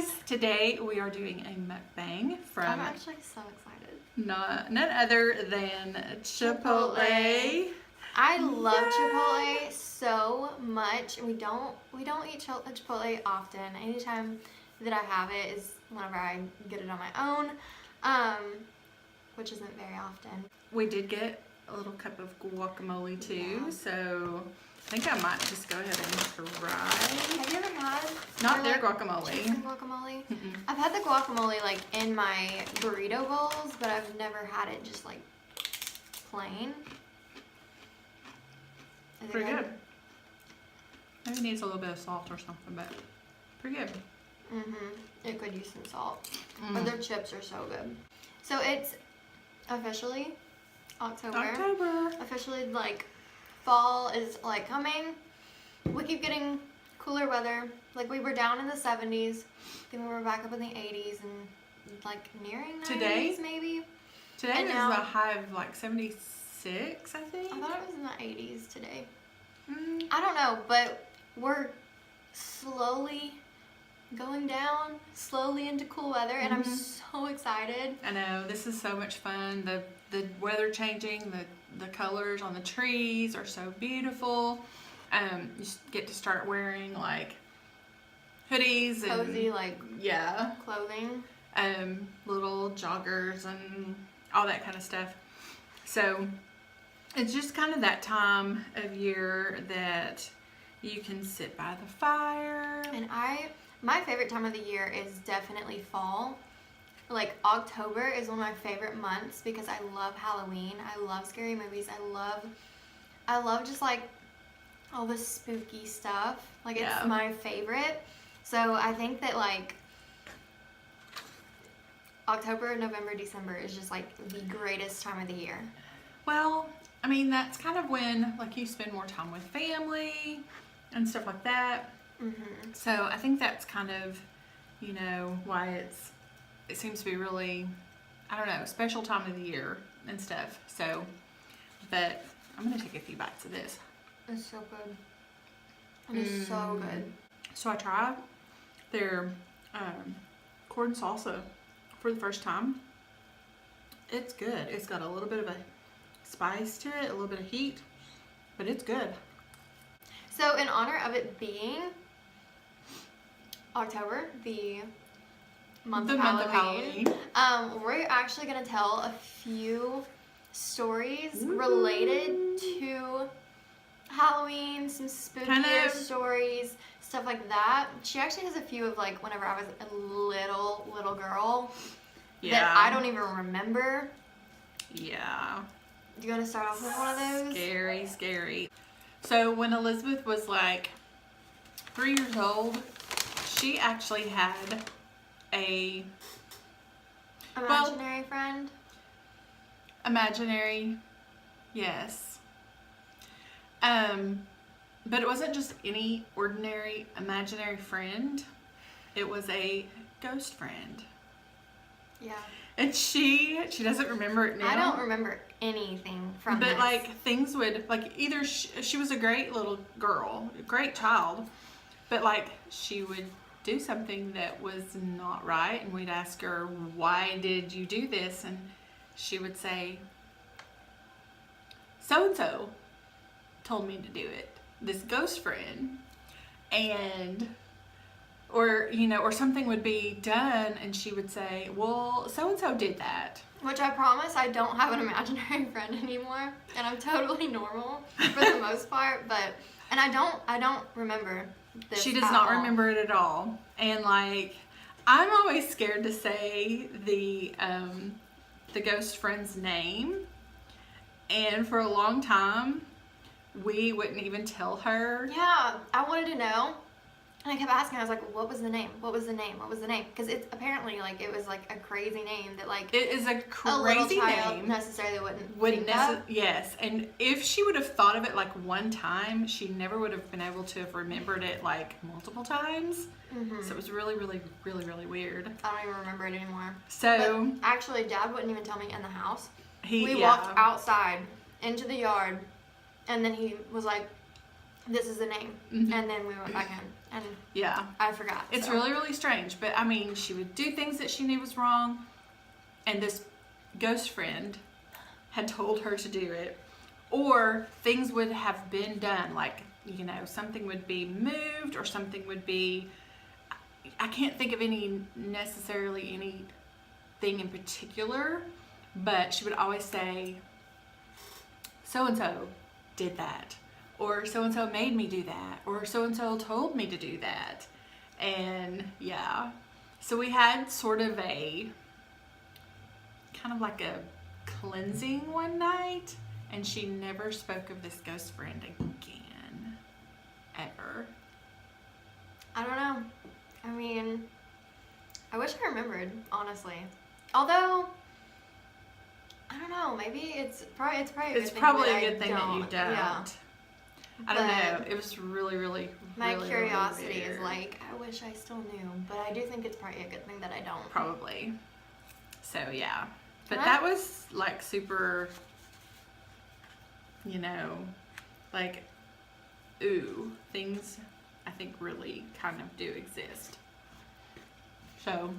guys, today we are doing a mukbang from I'm actually so excited. none other than Chipotle. I love Chipotle so much. We don't eat Chipotle often. Anytime that I have it is whenever I get it on my own, which isn't very often. We did get a little cup of guacamole too, Yeah. so I think I might just go ahead and try. Have you ever had Not their guacamole. chicken guacamole? Mm-mm. I've had the guacamole like in my burrito bowls, but I've never had it just like plain. Is it Pretty good. Maybe it needs a little bit of salt or something, but pretty good. It could use some salt. But their chips are so good. So it's officially October. Officially, like, fall is like coming. We keep getting cooler weather. Like, we were down in the 70s, then we were back up in the 80s and like nearing 90s Today? maybe. Today And is now- a high of like 76, I think. I thought it was in the 80s today. I don't know, but we're slowly going down, slowly into cool weather, and I'm so excited. I know, this is so much fun. The weather changing, the colors on the trees are so beautiful. You get to start wearing like hoodies and Cozy, like, yeah, clothing. little joggers and all that kind of stuff. So it's just kind of that time of year that you can sit by the fire. And my favorite time of the year is definitely fall. Like, October is one of my favorite months because I love Halloween. I love scary movies. I love just like all the spooky stuff. Like, it's my favorite. So I think that like October, November, December is just like the greatest time of the year. Well, I mean, that's kind of when like you spend more time with family and stuff like that. So I think that's kind of, you know, why it seems to be really, I don't know, special time of the year and stuff. So, but I'm gonna take a few bites of this. It's so good. It is so good. So I tried their corn salsa for the first time. It's good. It's got a little bit of a spice to it, a little bit of heat, but it's good. So in honor of it being October, the month of Halloween, we're actually going to tell a few stories related to Halloween, some spookier stories, stuff like that. She actually has a few of like whenever I was a little girl that I don't even remember. Yeah. Do you want to start off with one of those? Scary. So when Elizabeth was like 3 years old, she actually had a Imaginary friend? Imaginary, yes. But it wasn't just any ordinary imaginary friend. It was a ghost friend. Yeah. And she doesn't remember it now. I don't remember anything from But this. like things would, like either she was a great little girl, a great child, but like she would do something that was not right, and we'd ask her, why did you do this? And she would say, so-and-so told me to do it, this ghost friend. And or you know, or something would be done and she would say, well, so-and-so did that. Which I promise I don't have an imaginary friend anymore, and I'm totally normal for the most part, and I don't remember this. She does not remember it at all. And like, I'm always scared to say the ghost friend's name, and for a long time we wouldn't even tell her. Yeah, I wanted to know. And I kept asking, I was like, what was the name? What was the name? What was the name? Because it's apparently like, it was like a crazy name that like It is a a little crazy child name. necessarily wouldn't think of. Yes, and if she would have thought of it like one time, she never would have been able to have remembered it like multiple times. So it was really weird. I don't even remember it anymore. So but actually, Dad wouldn't even tell me in the house. we Walked outside into the yard, and then he was like, this is the name. Mm-hmm. And then we went back in, and yeah, I forgot. It's really, really strange. But I mean, she would do things that she knew was wrong, and this ghost friend had told her to do it, or things would have been done, like, you know, something would be moved, or something would be, I can't think of necessarily anything in particular, but she would always say, so-and-so did that, or so-and-so made me do that, or so-and-so told me to do that. And yeah, so we had sort of a kind of like a cleansing one night, and she never spoke of this ghost friend again, ever. I don't know. I mean, I wish I remembered, honestly. Although, I don't know, maybe it's probably a good thing that you don't. Yeah. I don't know. It was really, really, my really, curiosity really is like, I wish I still knew, but I do think it's probably a good thing that I don't. Probably. So yeah, but Huh? that was like super, you know, like, ooh, things I think really kind of do exist. So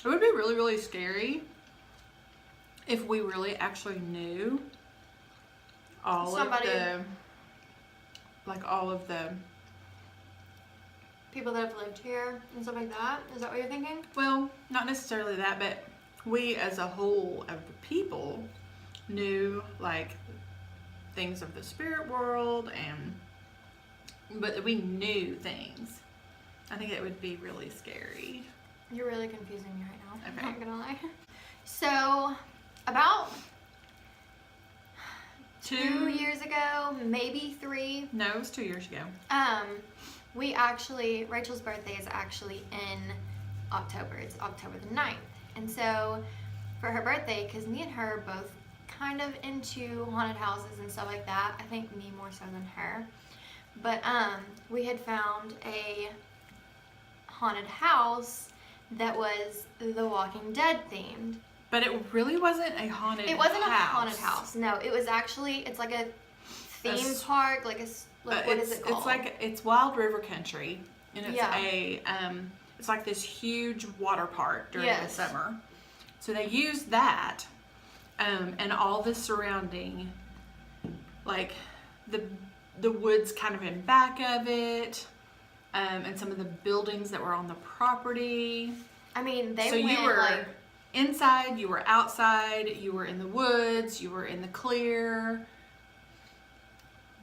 it would be really, really scary if we really actually knew all of the people that have lived here and stuff like that. Is that what you're thinking? well, not necessarily that, but we as a whole of the people knew like things of the spirit world, but we knew things. I think it would be really scary. You're really confusing me right now. Okay. I'm not gonna lie. So, about 2 years ago, maybe 3. No, it was 2 years ago. We actually, Rachel's birthday is actually in October. It's October the 9th. And so, for her birthday, because me and her are both kind of into haunted houses and stuff like that. I think me more so than her. But we had found a haunted house that was The Walking Dead themed. But it really wasn't a haunted house. It wasn't a haunted house. No, it was actually, it's like a theme park, like what is it called? It's Wild River Country, and it's it's like this huge water park during the summer. So they used that, and all the surrounding, like the woods kind of in back of it, and some of the buildings that were on the property. I mean, you were inside, you were outside, you were in the woods, you were in the clear.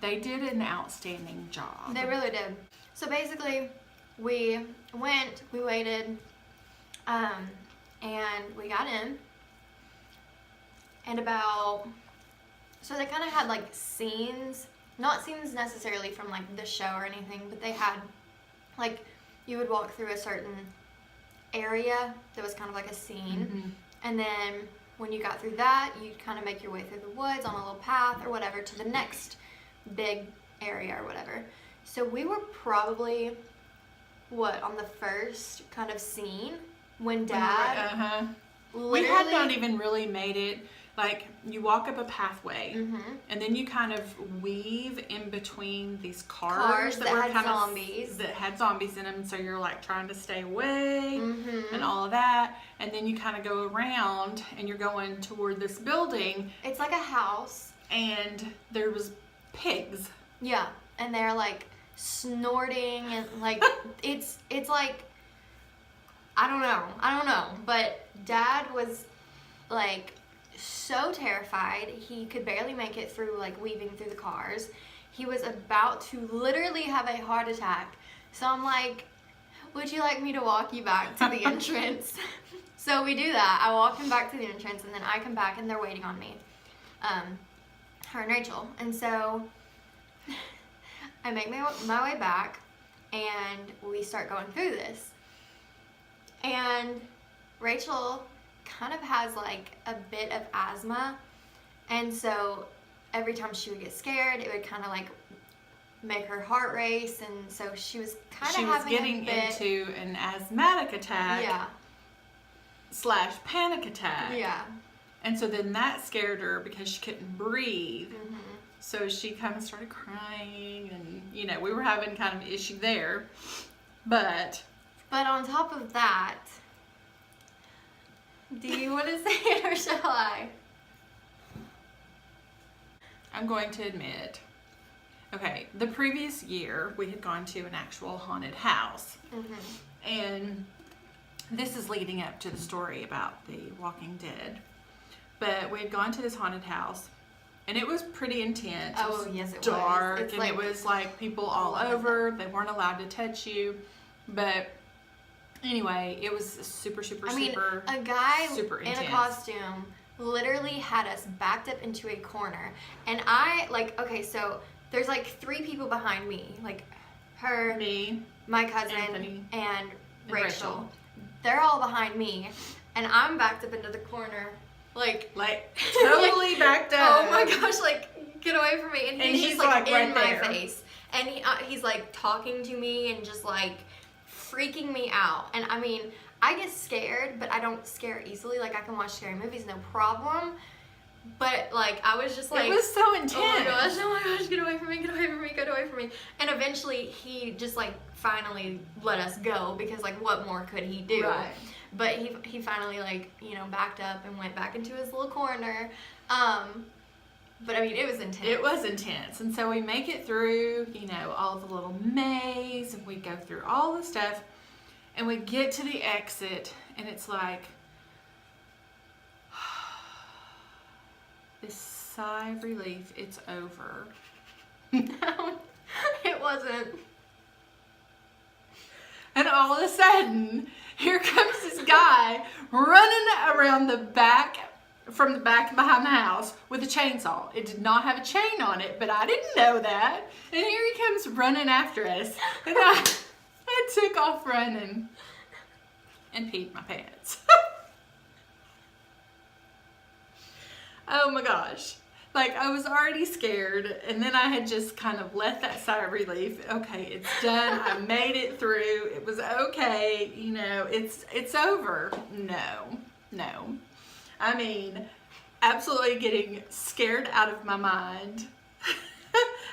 They did an outstanding job. They really did. So basically, we went, we waited, and we got in. And so they kind of had like scenes, not scenes necessarily from like the show or anything, but they had like, you would walk through a certain area that was kind of like a scene. Mm-hmm. And then when you got through that, you'd kind of make your way through the woods on a little path or whatever to the next big area or whatever. So we were probably, on the first kind of scene when Dad we had not even really made it. Like, you walk up a pathway, and then you kind of weave in between these cars that were had kind zombies. that had zombies in them. So you're like trying to stay away and all of that. And then you kind of go around and you're going toward this building. It's like a house. And there was pigs. Yeah, and they're like snorting and like it's like I don't know, but Dad was like so terrified he could barely make it through, like weaving through the cars. He was about to literally have a heart attack. So I'm like, would you like me to walk you back to the entrance? So we do that. I walk him back to the entrance, and then I come back and they're waiting on me, her and Rachel. And so I make my way back and we start going through this. And Rachel kind of has like a bit of asthma, and so every time she would get scared, it would kind of like make her heart race, and so she was kind of having getting into an asthmatic attack / panic attack. Yeah. And so then that scared her because she couldn't breathe. So she kind of started crying, and we were having kind of an issue there. But on top of that, do you want to say it or shall I? I'm going to admit, okay, the previous year we had gone to an actual haunted house. And this is leading up to the story about the Walking Dead. But we had gone to this haunted house, and it was pretty intense. Oh, yes, it was. Dark, and it was like people all over. They weren't allowed to touch you. But anyway, it was super, super, super, a guy super in intense. a costume literally had us backed up into a corner. And okay, so there's like 3 people behind me. Like her, me, my cousin, Anthony, and Rachel. They're all behind me. And I'm backed up into the corner. Like totally backed up. Oh my gosh, like, get away from me. And he's just like in right my there. face. And he's like talking to me and just like freaking me out. And I mean, I get scared, but I don't scare easily. Like, I can watch scary movies, no problem. But like, I was just like, it was so intense. Oh my gosh, get away from me, get away from me, get away from me. And eventually he just like finally let us go, because like, what more could he do? Right. But he finally like, backed up and went back into his little corner. But I mean, it was intense. It was intense. And so we make it through, all the little maze, and we go through all the stuff, and we get to the exit, and it's like this sigh of relief. It's over. No, it wasn't. And all of a sudden, here comes this guy running around from the back behind the house with a chainsaw. It did not have a chain on it, but I didn't know that. And here he comes running after us. And I took off running and peed my pants. Oh my gosh. Like, I was already scared, and then I had just kind of let that sigh of relief. Okay, it's done. I made it through. It was okay. It's over. No. I mean, absolutely getting scared out of my mind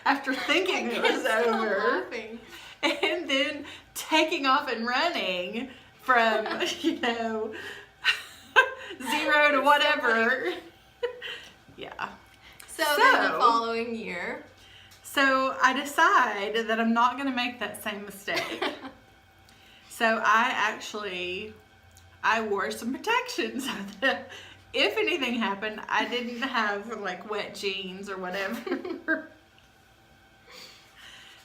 after thinking it was over. Laughing. And then taking off and running from, 0 to whatever. Yeah. So then the following year. So I decide that I'm not going to make that same mistake. So I wore some protection so that if anything happened, I didn't have like wet jeans or whatever.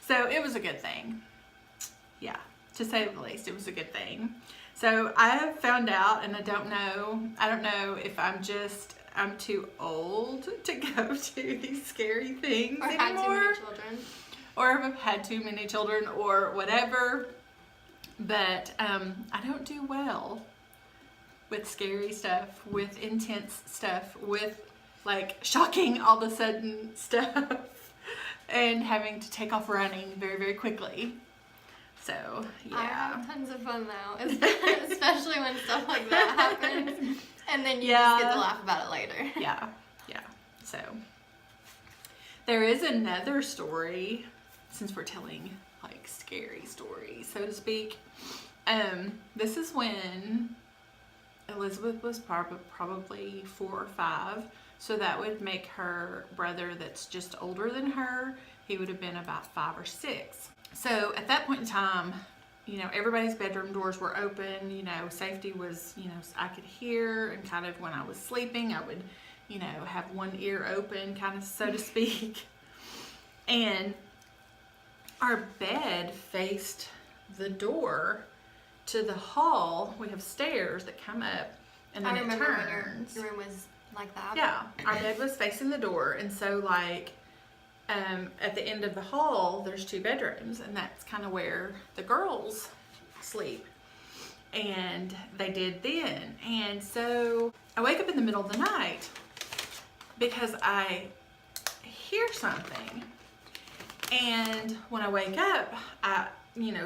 So it was a good thing. Yeah, to say the least, it was a good thing. So I have found out, and I don't know if I'm too old to go to these scary things Or anymore. had too many children. Or if I've had too many children or whatever. But I don't do well with scary stuff, with intense stuff, with like shocking all of a sudden stuff, and having to take off running very, very quickly. So, yeah. I have tons of fun though, especially when stuff like that happens. And then you just get to laugh about it later. Yeah. So, there is another story, since we're telling like scary stories, so to speak. This is when Elizabeth was probably 4 or 5, so that would make her brother that's just older than her, he would have been about 5 or 6. So at that point in time, everybody's bedroom doors were open, safety was, I could hear, and kind of when I was sleeping, I would, have one ear open, kind of, so to speak. And our bed faced the door to the hall. We have stairs that come up, and then it turns. Your room was like that. Yeah, our bed was facing the door, and so like at the end of the hall, there's 2 bedrooms, and that's kind of where the girls sleep. And they did then. And so I wake up in the middle of the night because I hear something. And when I wake up, I,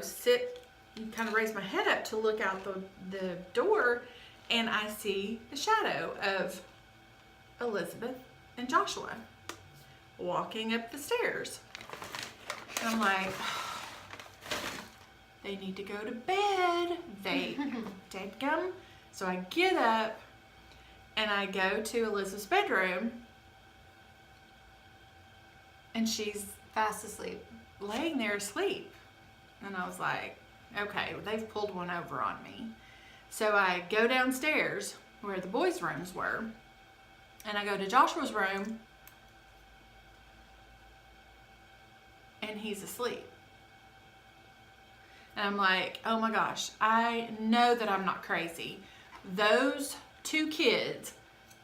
sit and kind of raise my head up to look out the door, and I see the shadow of Elizabeth and Joshua. walking up the stairs. And I'm like, they need to go to bed. They deadgum. So I get up and I go to Elizabeth's bedroom, and she's fast asleep, laying there asleep. And I was like, okay, they've pulled one over on me. So I go downstairs where the boys' rooms were, and I go to Joshua's room, and he's asleep. And I'm like, oh my gosh, I know that I'm not crazy. Those two kids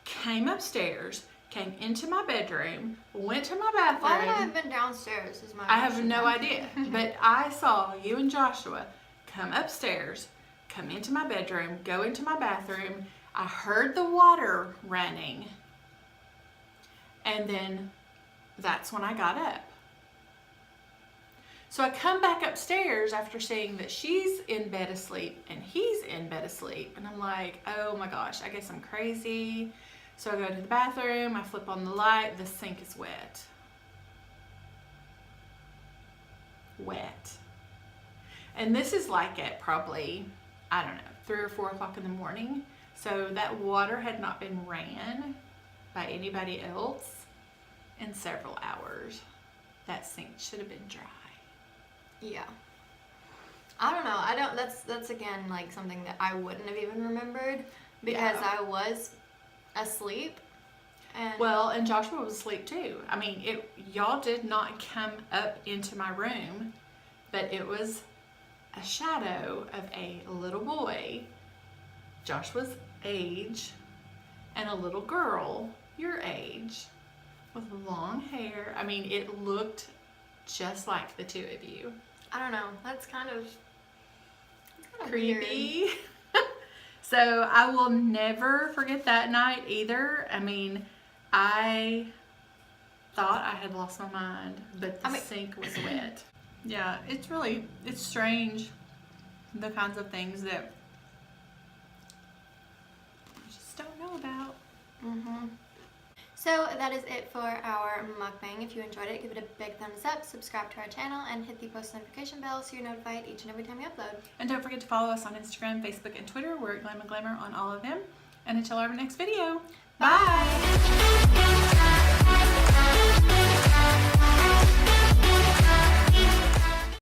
came upstairs, came into my bedroom, went to my bathroom. Why would I have been downstairs is my I have no idea. But I saw you and Joshua come upstairs, come into my bedroom, go into my bathroom. I heard the water running. And then that's when I got up. So I come back upstairs after seeing that she's in bed asleep and he's in bed asleep. And I'm like, oh my gosh, I guess I'm crazy. So I go to the bathroom, I flip on the light, the sink is wet. Wet. And this is like at probably, I don't know, 3 or 4 o'clock in the morning. So that water had not been ran by anybody else in several hours. That sink should have been dry. Yeah. I don't know. That's again like something that I wouldn't have even remembered because I was asleep. And Joshua was asleep too. I mean, y'all did not come up into my room, but it was a shadow of a little boy, Joshua's age, and a little girl, your age, with long hair. I mean, it looked just like the two of you. I don't know. That's kind of creepy. So I will never forget that night either. I mean, I thought I had lost my mind, but the sink was wet. Yeah, it's strange, the kinds of things that you just don't know about. Mm-hmm. So that is it for our mukbang. If you enjoyed it, give it a big thumbs up, subscribe to our channel, and hit the post notification bell so you're notified each and every time we upload. And don't forget to follow us on Instagram, Facebook, and Twitter. We're at Glam and Glamour on all of them. And until our next video, bye!